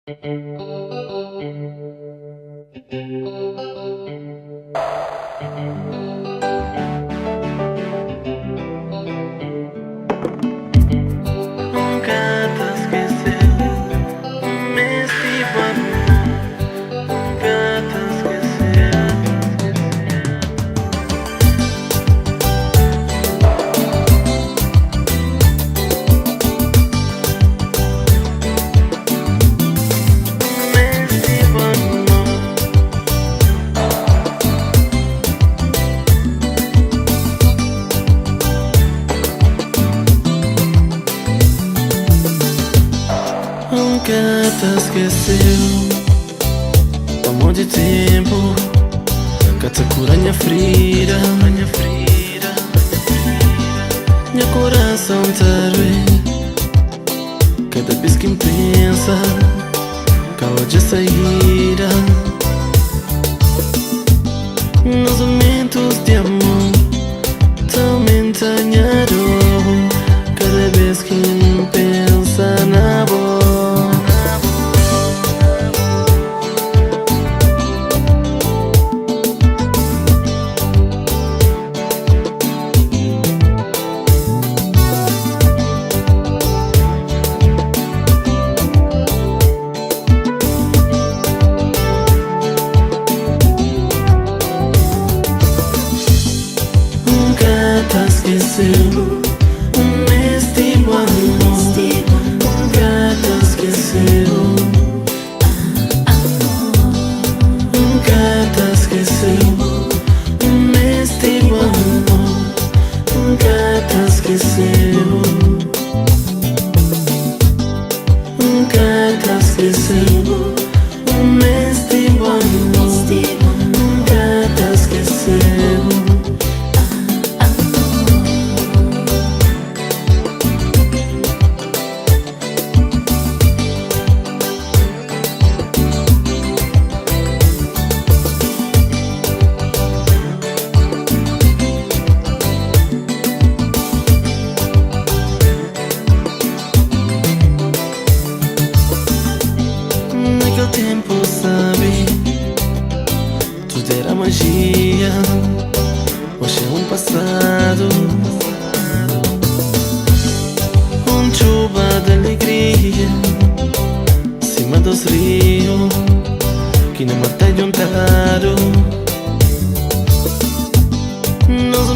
Nunca te esquecer, me estima, nunca te esquecer. Me estima, nunca te esqueceu. Tomou de tempo que te cura minha ferida. Meu coração te doe cada vez que me pensa que hoje saída. Nos momentos de amor tão me entanhado cada vez que me pensa na boa. Nunca te esqueceu o mesmo amor. Nunca te esqueceu. Nunca te esqueceu o mesmo amor. Nunca te esqueceu. Nunca te esqueceu o mesmo amor. Nunca te esqueceu. Naquele tempo, sabe, tudo era magia. Hoje é passado, chuva de alegria, cima dos rios que não mata de um tarado. Nos